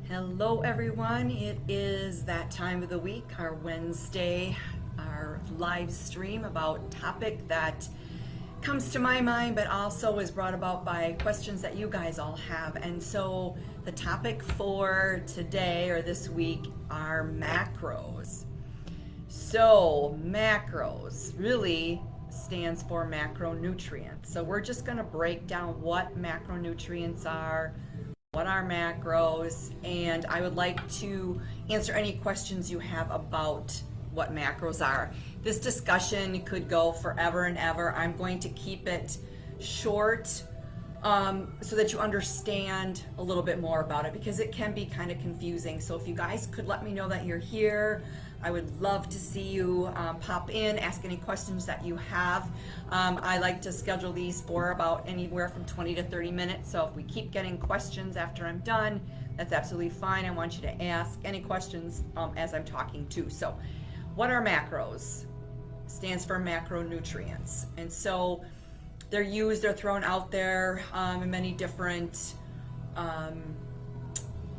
Hello everyone, it is that time of the week, our Wednesday, our live stream about topic that comes to my mind but also is brought about by questions that you guys all have. And so the topic for today or this week are macros. So macros really stands for macronutrients. So we're just going to break down what macronutrients are, what are macros, and I would like to answer any questions you have about what macros are. This discussion could go forever and ever. I'm going to keep it short so that you understand a little bit more about it, because it can be kind of confusing. So if you guys could let me know that you're here, I would love to see you pop in, ask any questions that you have. I like to schedule these for about anywhere from 20 to 30 minutes. So if we keep getting questions after I'm done, that's absolutely fine. I want you to ask any questions as I'm talking too. So what are macros? Stands for macronutrients. And so they're thrown out there in many different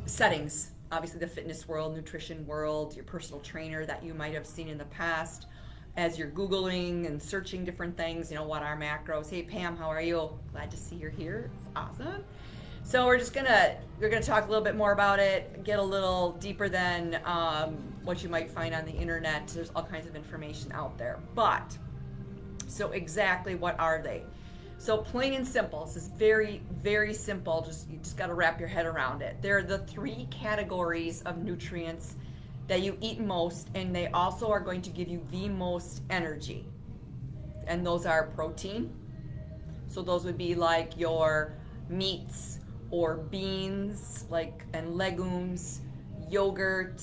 settings. Obviously the fitness world, nutrition world, your personal trainer that you might have seen in the past. As you're Googling and searching different things, what are macros? Hey Pam, how are you? Glad to see you're here. It's awesome. So we're gonna talk a little bit more about it, get a little deeper than what you might find on the internet. There's all kinds of information out there. But, so exactly what are they? So plain and simple, this is very, very simple. You just got to wrap your head around it. There are the three categories of nutrients that you eat most, and they also are going to give you the most energy. And those are protein. So those would be like your meats or beans, and legumes. Yogurt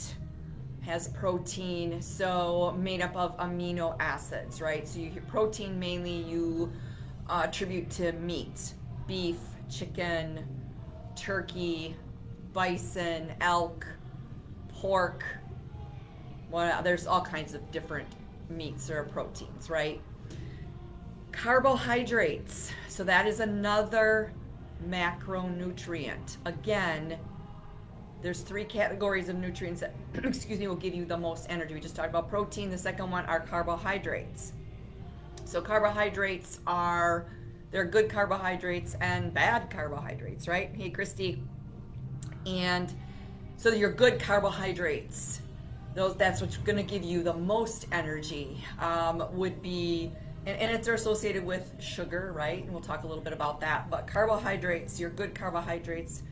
has protein, so made up of amino acids, right? So protein mainly you attribute to meat, beef, chicken, turkey, bison, elk, pork. There's all kinds of different meats or proteins, right? Carbohydrates. So that is another macronutrient. Again, there's three categories of nutrients that will give you the most energy. We just talked about protein. The second one are carbohydrates. So carbohydrates they're good carbohydrates and bad carbohydrates, right? Hey, Christy. And so your good carbohydrates, that's what's going to give you the most energy, would be, and it's associated with sugar, right? And we'll talk a little bit about that. But carbohydrates, your good carbohydrates,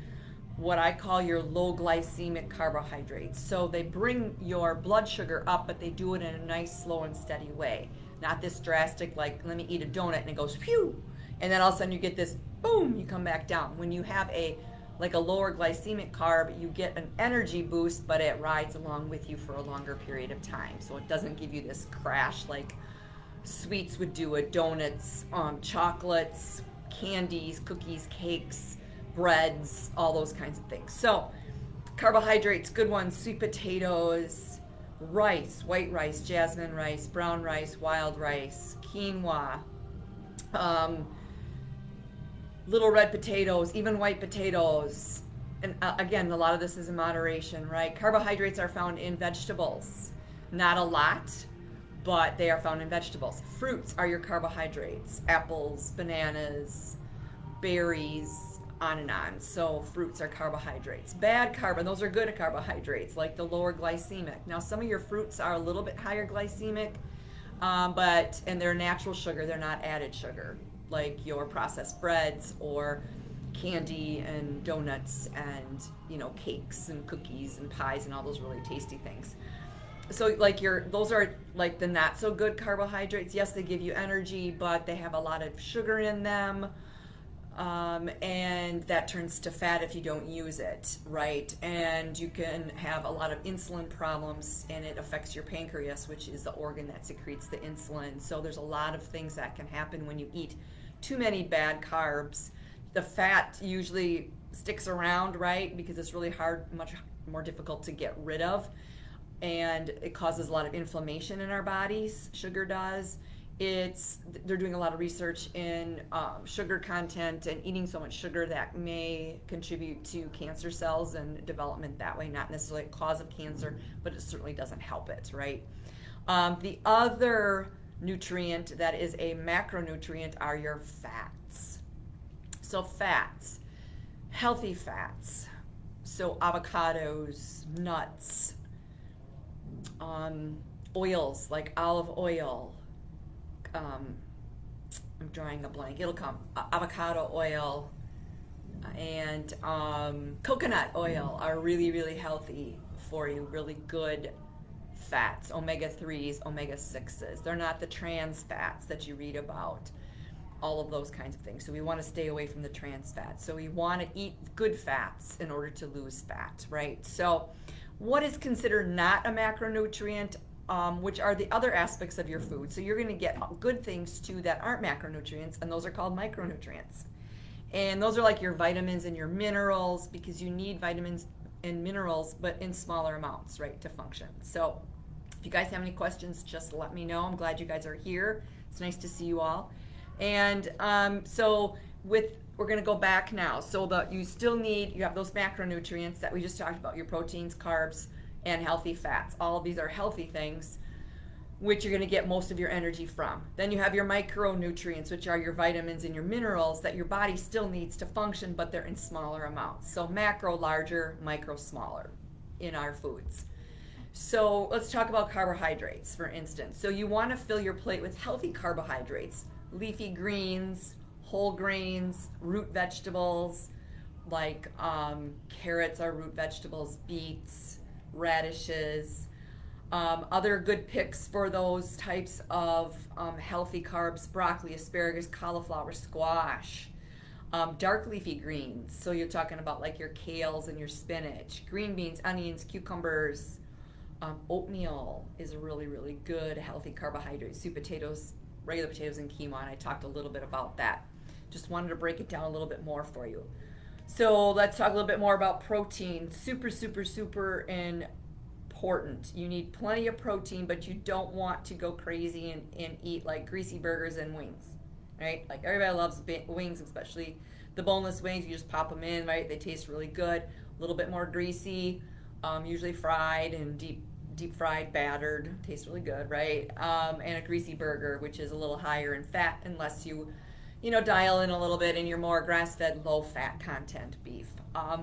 what I call your low glycemic carbohydrates. So they bring your blood sugar up, but they do it in a nice, slow, and steady way. Not this drastic, like, let me eat a donut and it goes phew, and then all of a sudden you get this boom, you come back down. When you have a lower glycemic carb, you get an energy boost, but it rides along with you for a longer period of time. So it doesn't give you this crash like sweets would do it, donuts, chocolates, candies, cookies, cakes, breads, all those kinds of things. So carbohydrates, good ones: sweet potatoes, rice, white rice, jasmine rice, brown rice, wild rice, quinoa, little red potatoes, even white potatoes. And again, a lot of this is in moderation, right? Carbohydrates are found in vegetables. Not a lot, but they are found in vegetables. Fruits are your carbohydrates: apples, bananas, berries, on and on. So fruits are carbohydrates. Bad carb, and those are good carbohydrates, like the lower glycemic. Now some of your fruits are a little bit higher glycemic, and they're natural sugar, they're not added sugar, like your processed breads or candy and donuts and cakes and cookies and pies and all those really tasty things. So those are like the not so good carbohydrates. Yes, they give you energy, but they have a lot of sugar in them. And that turns to fat if you don't use it, right? And you can have a lot of insulin problems, and it affects your pancreas, which is the organ that secretes the insulin. So there's a lot of things that can happen when you eat too many bad carbs. The fat usually sticks around, right? Because it's really much more difficult to get rid of. And it causes a lot of inflammation in our bodies, sugar does. They're doing a lot of research in sugar content and eating so much sugar that may contribute to cancer cells and development that way. Not necessarily a cause of cancer, but it certainly doesn't help it, right? The other nutrient that is a macronutrient are your fats. So fats, healthy fats, so avocados, nuts, oils like olive oil, I'm drawing a blank, it'll come, avocado oil and coconut oil are really, really healthy for you, really good fats, omega-3s, omega-6s. They're not the trans fats that you read about, all of those kinds of things. So we want to stay away from the trans fats. So we want to eat good fats in order to lose fat, right? So what is considered not a macronutrient, which are the other aspects of your food. So you're going to get good things too that aren't macronutrients, and those are called micronutrients. And those are like your vitamins and your minerals, because you need vitamins and minerals, but in smaller amounts, right, to function. So if you guys have any questions, just let me know. I'm glad you guys are here. It's nice to see you all. And we're going to go back now. So you have those macronutrients that we just talked about, your proteins, carbs, and healthy fats. All of these are healthy things, which you're going to get most of your energy from. Then you have your micronutrients, which are your vitamins and your minerals that your body still needs to function, but they're in smaller amounts. So macro larger, micro smaller in our foods. So let's talk about carbohydrates, for instance. So you want to fill your plate with healthy carbohydrates, leafy greens, whole grains, root vegetables, like carrots are root vegetables, beets, radishes. Other good picks for those types of healthy carbs: broccoli, asparagus, cauliflower, squash. Dark leafy greens, so you're talking about like your kales and your spinach. Green beans, onions, cucumbers. Oatmeal is a really, really good healthy carbohydrate. Sweet potatoes, regular potatoes, and quinoa, and I talked a little bit about that. Just wanted to break it down a little bit more for you. So let's talk a little bit more about protein. Super, super, super important. You need plenty of protein, but you don't want to go crazy and eat like greasy burgers and wings, right? Like everybody loves wings, especially the boneless wings. You just pop them in, right? They taste really good. A little bit more greasy, usually fried and deep fried, battered. Tastes really good, right? And a greasy burger, which is a little higher in fat, unless you dial in a little bit and you're more grass-fed, low-fat content beef.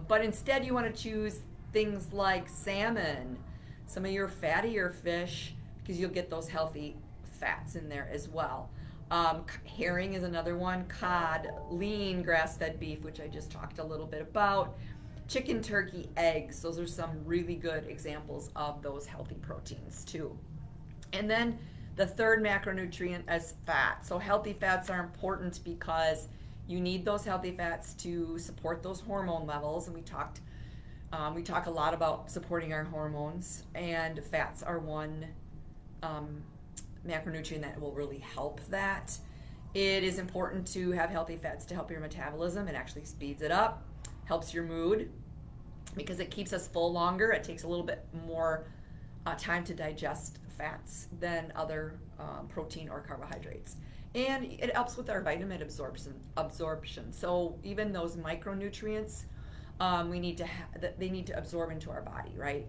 But instead, you want to choose things like salmon, some of your fattier fish, because you'll get those healthy fats in there as well. Herring is another one. Cod, lean grass-fed beef, which I just talked a little bit about. Chicken, turkey, eggs. Those are some really good examples of those healthy proteins too. And then the third macronutrient is fat. So healthy fats are important because you need those healthy fats to support those hormone levels. And we talk a lot about supporting our hormones, and fats are one macronutrient that will really help that. It is important to have healthy fats to help your metabolism. It actually speeds it up, helps your mood because it keeps us full longer. It takes a little bit more time to digest fats than other protein or carbohydrates. And it helps with our vitamin absorption. So even those micronutrients, they need to absorb into our body, right?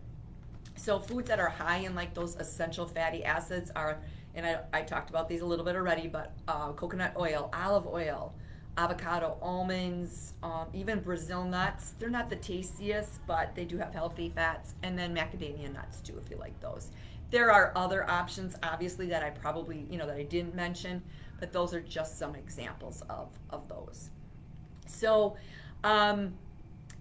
So foods that are high in like those essential fatty acids are, and I talked about these a little bit already, but coconut oil, olive oil, avocado, almonds, even Brazil nuts. They're not the tastiest, but they do have healthy fats. And then macadamia nuts too, if you like those. There are other options, obviously, that I probably, that I didn't mention, but those are just some examples of those. So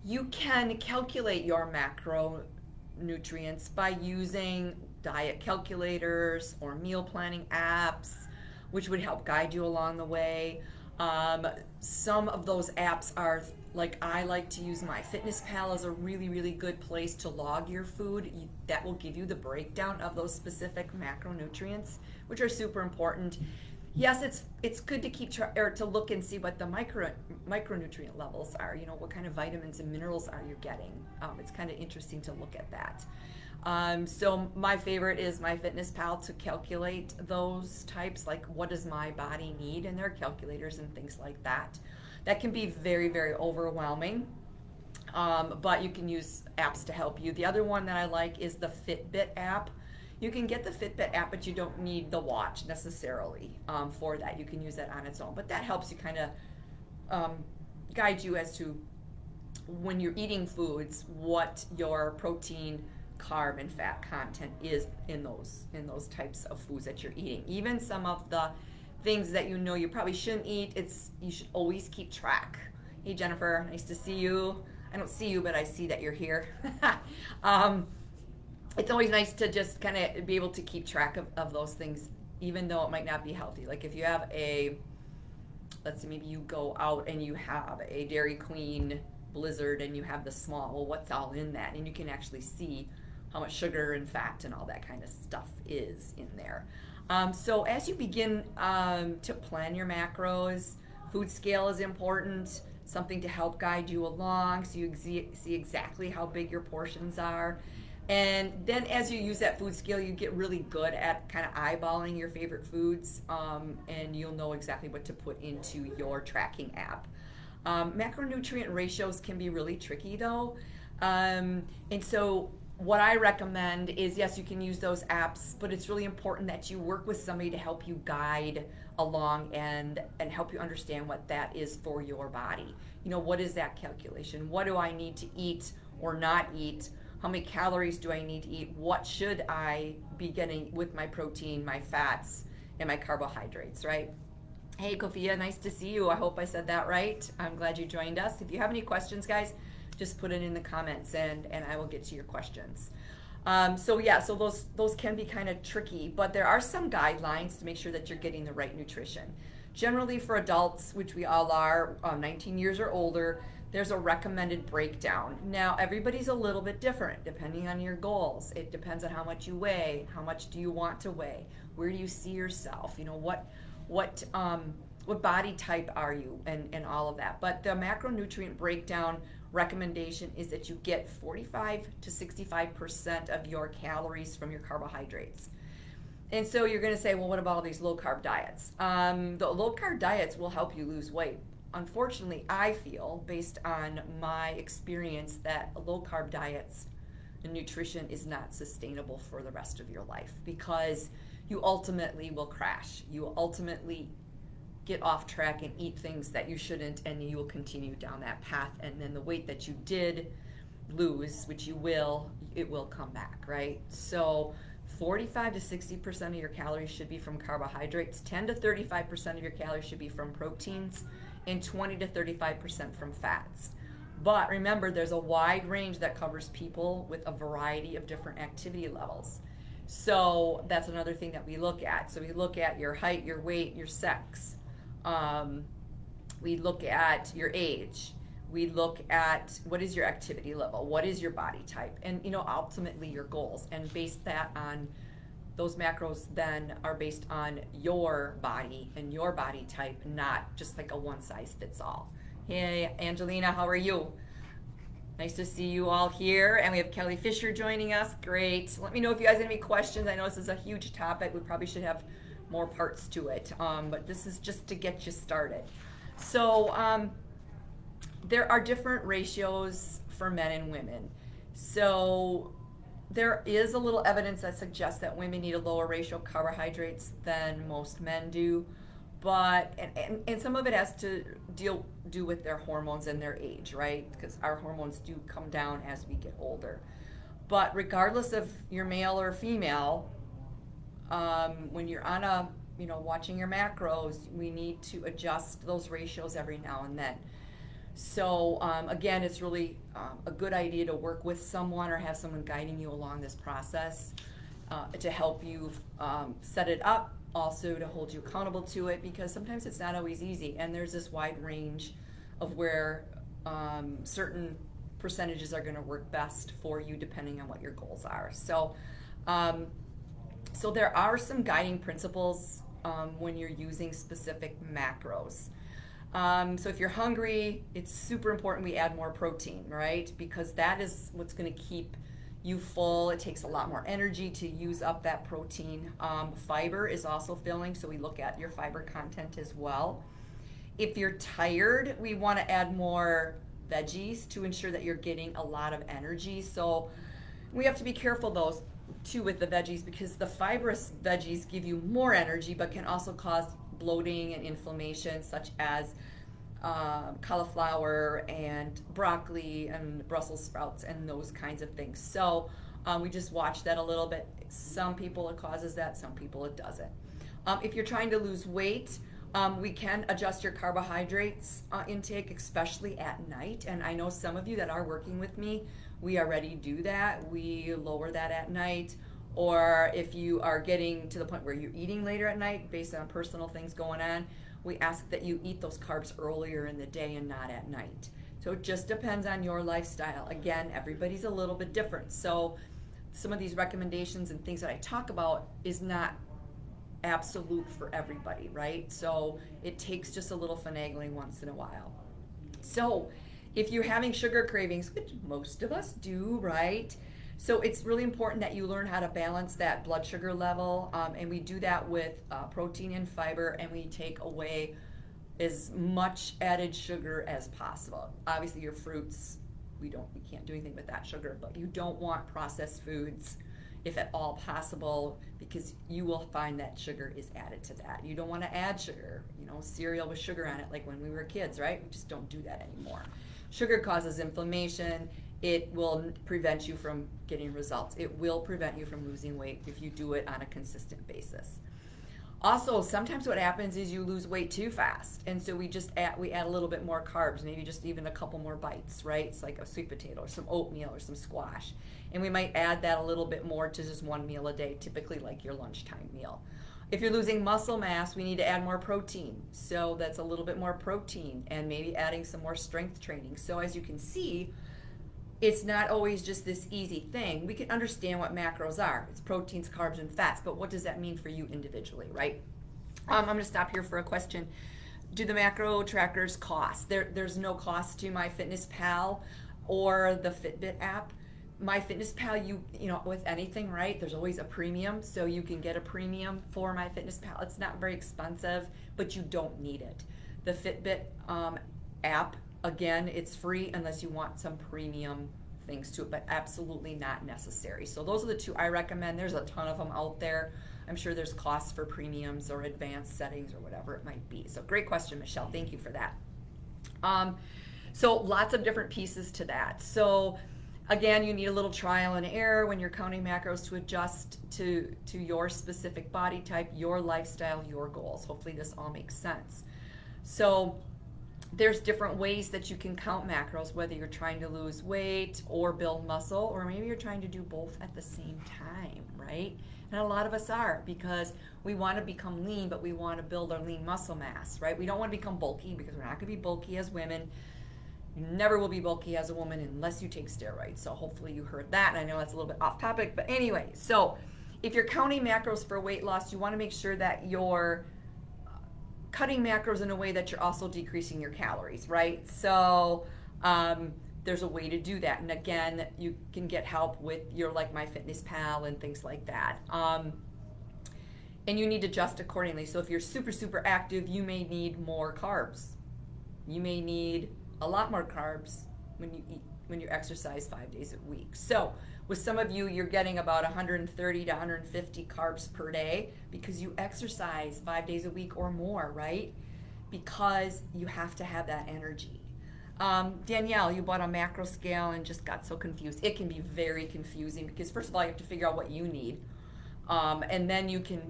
you can calculate your macronutrients by using diet calculators or meal planning apps, which would help guide you along the way. Some of those apps are, like I like to use MyFitnessPal as a really, really good place to log your food. That will give you the breakdown of those specific macronutrients, which are super important. Yes, it's good to to look and see what the micronutrient levels are. What kind of vitamins and minerals are you getting? It's kind of interesting to look at that. So my favorite is MyFitnessPal to calculate those types, like what does my body need, and their calculators and things like that. That can be very, very overwhelming, but you can use apps to help you. The other one that I like is the Fitbit app. You can get the Fitbit app, but you don't need the watch necessarily for that. You can use that on its own, but that helps you kind of guide you as to when you're eating foods, what your protein, carb, and fat content is in those types of foods that you're eating. Even some of the things that you know you probably shouldn't eat, you should always keep track. Hey Jennifer, nice to see you. I don't see you, but I see that you're here. It's always nice to just kind of be able to keep track of those things, even though it might not be healthy. Like if you have let's say maybe you go out and you have a Dairy Queen Blizzard and you have the small, well, what's all in that? And you can actually see how much sugar and fat and all that kind of stuff is in there. So as you begin to plan your macros, food scale is important, something to help guide you along so you see exactly how big your portions are. And then as you use that food scale, you get really good at kind of eyeballing your favorite foods, and you'll know exactly what to put into your tracking app. Macronutrient ratios can be really tricky though. And so what I recommend is, yes, you can use those apps, but it's really important that you work with somebody to help you guide along and help you understand what that is for your body. You know, what is that calculation? What do I need to eat or not eat? How many calories do I need to eat? What should I be getting with my protein, my fats, and my carbohydrates, right? Hey, Kofia, nice to see you. I hope I said that right. I'm glad you joined us. If you have any questions, guys, just put it in the comments and I will get to your questions. So those can be kind of tricky, but there are some guidelines to make sure that you're getting the right nutrition. Generally for adults, which we all are, 19 years or older, there's a recommended breakdown. Now, everybody's a little bit different depending on your goals. It depends on how much you weigh, how much do you want to weigh, where do you see yourself, you know, what body type are you, and all of that. But the macronutrient breakdown recommendation is that you get 45 to 65% of your calories from your carbohydrates. And so you're going to say, well, what about all these low carb diets? The low carb diets will help you lose weight. Unfortunately, I feel, based on my experience, that low carb diets and nutrition is not sustainable for the rest of your life, because you ultimately will crash. You will ultimately get off track and eat things that you shouldn't, and you will continue down that path. And then the weight that you did lose, which you will, it will come back, right? So 45 to 60% of your calories should be from carbohydrates, 10 to 35% of your calories should be from proteins, and 20 to 35% from fats. But remember, there's a wide range that covers people with a variety of different activity levels. So that's another thing that we look at. So we look at your height, your weight, your sex. We look at your age. We look at what is your activity level, what is your body type, and ultimately your goals, and base that on those macros. Then are based on your body and your body type, not just like a one size fits all. Hey Angelina, how are you? Nice to see you all here. And we have Kelly Fisher joining us. Great. Let me know if you guys have any questions. I know this is a huge topic. We probably should have more parts to it, but this is just to get you started. So there are different ratios for men and women. So there is a little evidence that suggests that women need a lower ratio of carbohydrates than most men do, but and some of it has to do with their hormones and their age, right? Because our hormones do come down as we get older. But regardless of you're male or female, when you're on watching your macros, we need to adjust those ratios every now and then. So again, it's really a good idea to work with someone or have someone guiding you along this process to help you set it up, also to hold you accountable to it, because sometimes it's not always easy, and there's this wide range of where certain percentages are going to work best for you depending on what your goals are. So so there are some guiding principles when you're using specific macros. So if you're hungry, it's super important we add more protein, right? Because that is what's going to keep you full. It takes a lot more energy to use up that protein. Fiber is also filling, so we look at your fiber content as well. If you're tired, we want to add more veggies to ensure that you're getting a lot of energy. So we have to be careful those too with the veggies, because the fibrous veggies give you more energy but can also cause bloating and inflammation, such as cauliflower and broccoli and Brussels sprouts and those kinds of things. So we just watch that a little bit. Some people it causes that, some people it doesn't. If you're trying to lose weight, we can adjust your carbohydrates intake, especially at night. And I know some of you that are working with me, we already do that. We lower that at night. Or if you are getting to the point where you're eating later at night based on personal things going on, we ask that you eat those carbs earlier in the day and not at night. So it just depends on your lifestyle. Again, everybody's a little bit different. So some of these recommendations and things that I talk about is not absolute for everybody, right? So it takes just a little finagling once in a while. So if you're having sugar cravings, which most of us do, right? So it's really important that you learn how to balance that blood sugar level, and we do that with protein and fiber, and we take away as much added sugar as possible. Obviously your fruits, we can't do anything with that sugar, but you don't want processed foods if at all possible, because you will find that sugar is added to that. You don't want to add sugar, cereal with sugar on it like when we were kids, right? We just don't do that anymore. Sugar causes inflammation. It will prevent you from getting results. It will prevent you from losing weight if you do it on a consistent basis. Also, sometimes what happens is you lose weight too fast, and so we add a little bit more carbs, maybe just even a couple more bites, right? It's like a sweet potato or some oatmeal or some squash, and we might add that a little bit more to just one meal a day, typically like your lunchtime meal. If you're losing muscle mass, we need to add more protein, so that's a little bit more protein, and maybe adding some more strength training. So as you can see, it's not always just this easy thing. We can understand what macros are. It's proteins, carbs, and fats, but what does that mean for you individually, right? I'm going to stop here for a question. Do the macro trackers cost? There's no cost to MyFitnessPal or the Fitbit app. MyFitnessPal, you know, with anything, right? There's always a premium, so you can get a premium for MyFitnessPal. It's not very expensive, but you don't need it. The Fitbit app, again, it's free unless you want some premium things to it, but absolutely not necessary. So those are the two I recommend. There's a ton of them out there. I'm sure there's costs for premiums or advanced settings or whatever it might be. So great question, Michelle. Thank you for that. So lots of different pieces to that. So again, you need a little trial and error when you're counting macros to adjust to your specific body type, your lifestyle, your goals. Hopefully this all makes sense. So there's different ways that you can count macros, whether you're trying to lose weight or build muscle, or maybe you're trying to do both at the same time, right? And a lot of us are, because we want to become lean, but we want to build our lean muscle mass, right? We don't want to become bulky, because we're not going to be bulky as women. You never will be bulky as a woman unless you take steroids. So hopefully you heard that. And I know that's a little bit off topic, but anyway, so if you're counting macros for weight loss, you want to make sure that you're cutting macros in a way that you're also decreasing your calories, right? So there's a way to do that. And again, you can get help with your MyFitnessPal and things like that. And you need to adjust accordingly. So if you're super, super active, you may need more carbs. You may need a lot more carbs when you exercise 5 days a week. So with some of you, you're getting about 130 to 150 carbs per day because you exercise 5 days a week or more, right? Because you have to have that energy. Danielle, you bought a macro scale and just got so confused. It can be very confusing because first of all, you have to figure out what you need. And then you can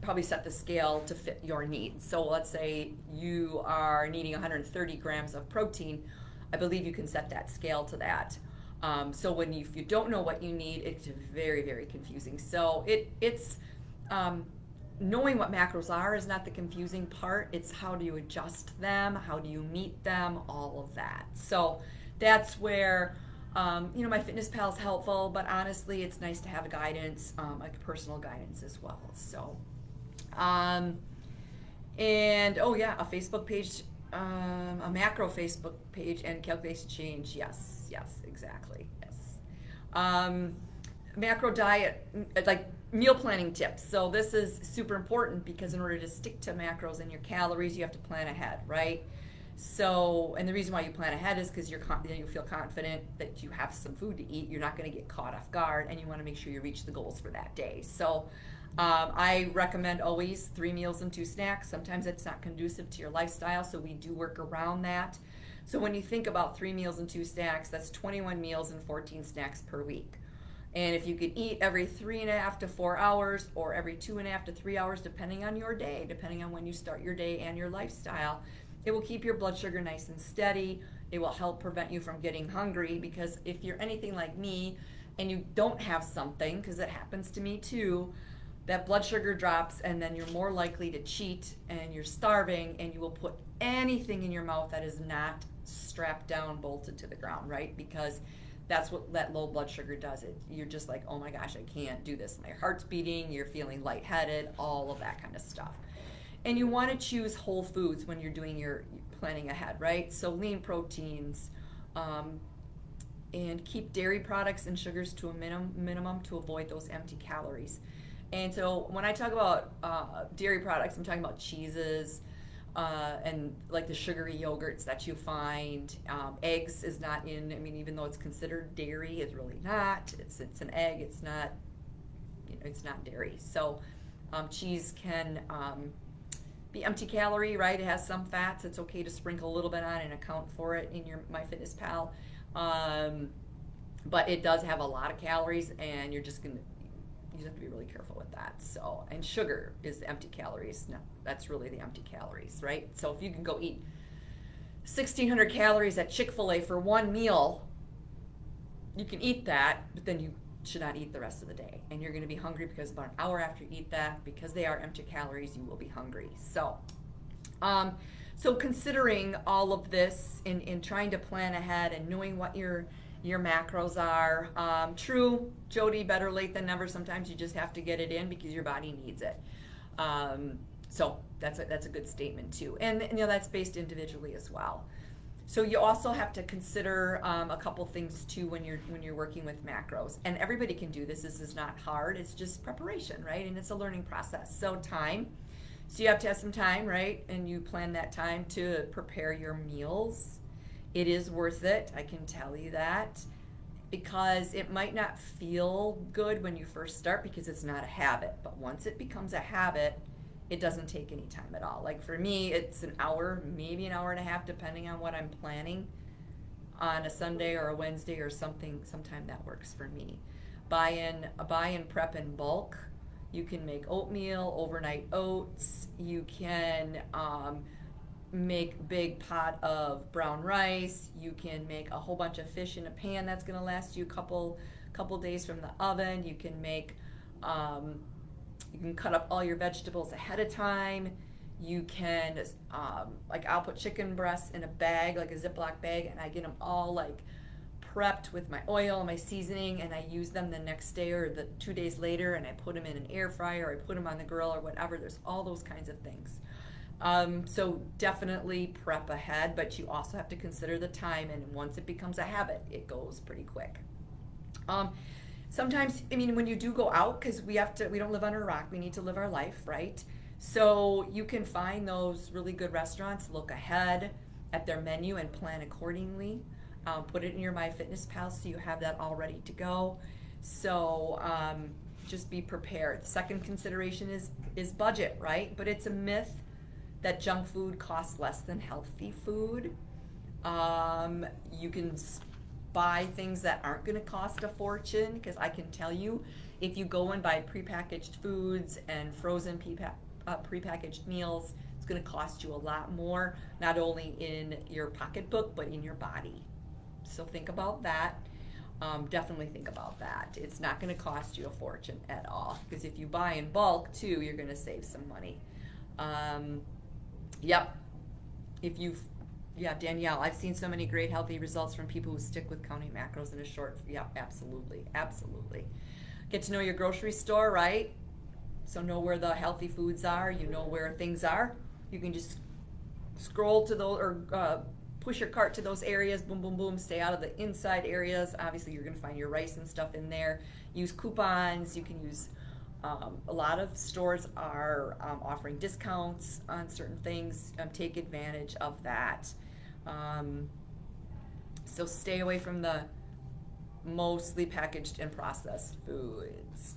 probably set the scale to fit your needs. So let's say you are needing 130 grams of protein. I believe you can set that scale to that. So if you don't know what you need, it's very, very confusing. So it's knowing what macros are is not the confusing part. It's how do you adjust them, how do you meet them, all of that. So that's where MyFitnessPal is helpful, but honestly, it's nice to have a guidance, like personal guidance as well. So, and oh yeah, a Facebook page. A macro Facebook page and calculation change. Yes, exactly. Yes. macro diet, like meal planning tips. So this is super important because in order to stick to macros and your calories, you have to plan ahead, right? So, and the reason why you plan ahead is because you feel confident that you have some food to eat. You're not going to get caught off guard, and you want to make sure you reach the goals for that day. So, I recommend always 3 meals and 2 snacks. Sometimes it's not conducive to your lifestyle, so we do work around that. So when you think about 3 meals and 2 snacks, that's 21 meals and 14 snacks per week. And if you could eat every 3.5 to 4 hours or every 2.5 to 3 hours, depending on your day, depending on when you start your day and your lifestyle, it will keep your blood sugar nice and steady. It will help prevent you from getting hungry, because if you're anything like me and you don't have something, because it happens to me too, that blood sugar drops and then you're more likely to cheat and you're starving and you will put anything in your mouth that is not strapped down, bolted to the ground, right? Because that's what that low blood sugar does. You're just like, oh my gosh, I can't do this. My heart's beating, you're feeling lightheaded, all of that kind of stuff. And you want to choose whole foods when you're doing your planning ahead, right? So lean proteins, and keep dairy products and sugars to a minimum to avoid those empty calories. And so when I talk about dairy products, I'm talking about cheeses, and like the sugary yogurts that you find. Eggs is not in, I mean, even though it's considered dairy, it's really not. It's an egg, it's not, it's not dairy. So cheese can be empty calorie, right? It has some fats. It's okay to sprinkle a little bit on and account for it in your MyFitnessPal. But it does have a lot of calories, and you have to be really careful with that. So, and sugar is the empty calories. No, that's really the empty calories, right? So if you can go eat 1,600 calories at Chick-fil-A for one meal, you can eat that, but then you should not eat the rest of the day. And you're going to be hungry because about an hour after you eat that, because they are empty calories, you will be hungry. So, so considering all of this in trying to plan ahead and knowing what your macros are, true, Jody, better late than never. Sometimes you just have to get it in because your body needs it. So that's a good statement too. And that's based individually as well. So you also have to consider a couple things too when you're working with macros. And everybody can do this. This is not hard. It's just preparation, right? And it's a learning process. So time. So you have to have some time, right? And you plan that time to prepare your meals. It is worth it, I can tell you that, because it might not feel good when you first start because it's not a habit. But once it becomes a habit, it doesn't take any time at all. Like for me, it's an hour, maybe an hour and a half, depending on what I'm planning on a Sunday or a Wednesday or something. Sometime that works for me. Buy in prep in bulk. You can make oatmeal, overnight oats. You can make big pot of brown rice. You can make a whole bunch of fish in a pan that's going to last you a couple days from the oven. You can make you can cut up all your vegetables ahead of time. You can like I'll put chicken breasts in a bag, like a Ziploc bag, and I get them all like prepped with my oil and my seasoning, and I use them the next day or the 2 days later, and I put them in an air fryer or I put them on the grill or whatever. There's all those kinds of things. So definitely prep ahead, but you also have to consider the time, and once it becomes a habit, it goes pretty quick. Sometimes, I mean, when you do go out, because we don't live under a rock, we need to live our life, right? So you can find those really good restaurants, look ahead at their menu and plan accordingly. Put it in your MyFitnessPal so you have that all ready to go. So just be prepared. The second consideration is budget, right? But it's a myth that junk food costs less than healthy food. You can buy things that aren't going to cost a fortune, because I can tell you, if you go and buy prepackaged foods and frozen prepackaged meals, it's going to cost you a lot more, not only in your pocketbook, but in your body. So think about that. Definitely think about that. It's not going to cost you a fortune at all, because if you buy in bulk too, you're going to save some money. Yep. Danielle, I've seen so many great healthy results from people who stick with counting macros in a short, absolutely. Get to know your grocery store, right? So know where the healthy foods are, you know where things are. You can just scroll to those or push your cart to those areas, boom, boom, boom, stay out of the inside areas. Obviously, you're going to find your rice and stuff in there. Use coupons. You can use, a lot of stores are offering discounts on certain things. Take advantage of that. So stay away from the mostly packaged and processed foods.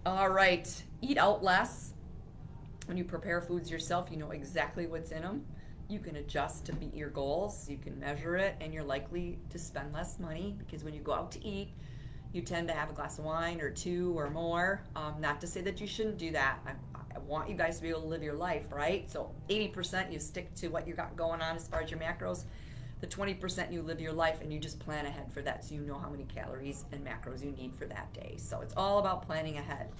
All right, eat out less. When you prepare foods yourself, you know exactly what's in them. You can adjust to meet your goals. You can measure it, and you're likely to spend less money because when you go out to eat, you tend to have a glass of wine or two or more. Not to say that you shouldn't do that. I want you guys to be able to live your life, right? So 80% you stick to what you got going on as far as your macros. The 20% you live your life and you just plan ahead for that so you know how many calories and macros you need for that day. So it's all about planning ahead.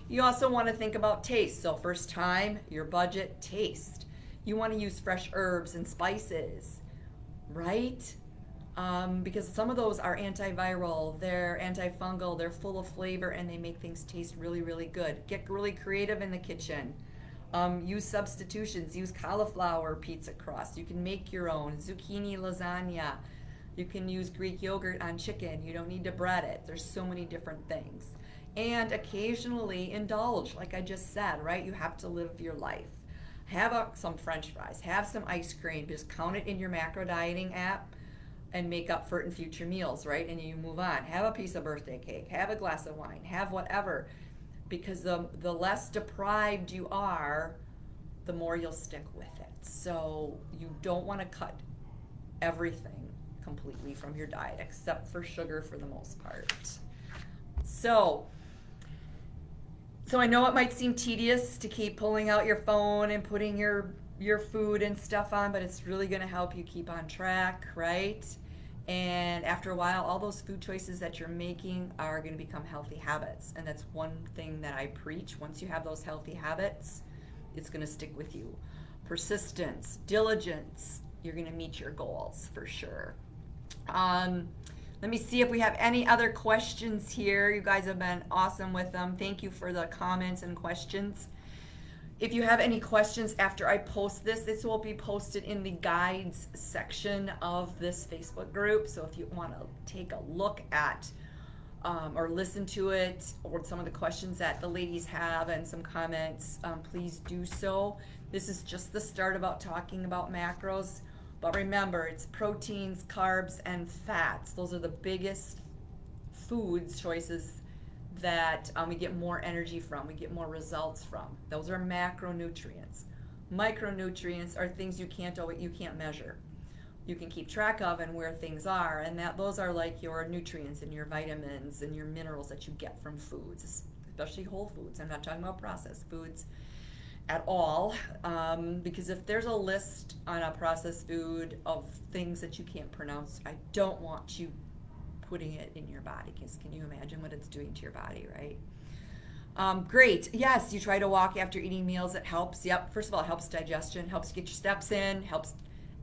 You also want to think about taste. So first time, your budget, taste. You want to use fresh herbs and spices, right? Because some of those are antiviral, they're antifungal, they're full of flavor, and they make things taste really, really good. Get really creative in the kitchen. Use substitutions. Use cauliflower pizza crust. You can make your own. Zucchini lasagna. You can use Greek yogurt on chicken. You don't need to bread it. There's so many different things. And occasionally indulge, like I just said, right? You have to live your life. Have some French fries. Have some ice cream. Just count it in your macro dieting app and make up for it in future meals, right? And you move on. Have a piece of birthday cake. Have a glass of wine. Have whatever. Because the less deprived you are, the more you'll stick with it. So you don't want to cut everything completely from your diet, except for sugar for the most part. So I know it might seem tedious to keep pulling out your phone and putting your food and stuff on, but it's really going to help you keep on track, right? And after a while, all those food choices that you're making are going to become healthy habits. And that's one thing that I preach. Once you have those healthy habits, it's going to stick with you. Persistence, diligence, you're going to meet your goals for sure. Let me see if we have any other questions here. You guys have been awesome with them. Thank you for the comments and questions. If you have any questions after I post this will be posted in the guides section of this Facebook group. So if you want to take a look at or listen to it, or some of the questions that the ladies have and some comments, please do so. This is just the start about talking about macros. But remember, it's proteins, carbs, and fats. Those are the biggest foods choices that we get more energy from, we get more results from. Those are macronutrients. Micronutrients are things you can't measure. You can keep track of and where things are, and those are like your nutrients and your vitamins and your minerals that you get from foods, especially whole foods. I'm not talking about processed foods at all, because if there's a list on a processed food of things that you can't pronounce, I don't want you putting it in your body, because can you imagine what it's doing to your body, right? Great. Yes, you try to walk after eating meals. It helps. Yep. First of all, it helps digestion, helps get your steps in, helps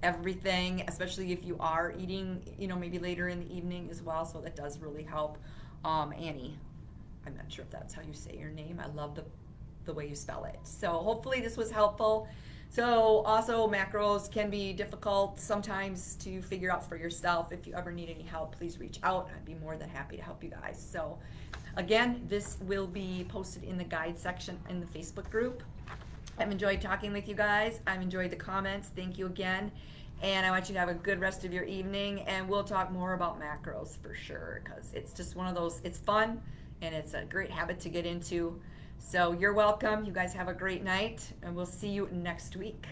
everything, especially if you are eating, maybe later in the evening as well. So that does really help. Annie, I'm not sure if that's how you say your name. I love the way you spell it. So hopefully this was helpful. So also macros can be difficult sometimes to figure out for yourself. If you ever need any help, please reach out. I'd be more than happy to help you guys. So again, this will be posted in the guide section in the Facebook group. I've enjoyed talking with you guys. I've enjoyed the comments. Thank you again. And I want you to have a good rest of your evening, and we'll talk more about macros for sure, because it's just one of those, it's fun and it's a great habit to get into. So you're welcome. You guys have a great night, and we'll see you next week.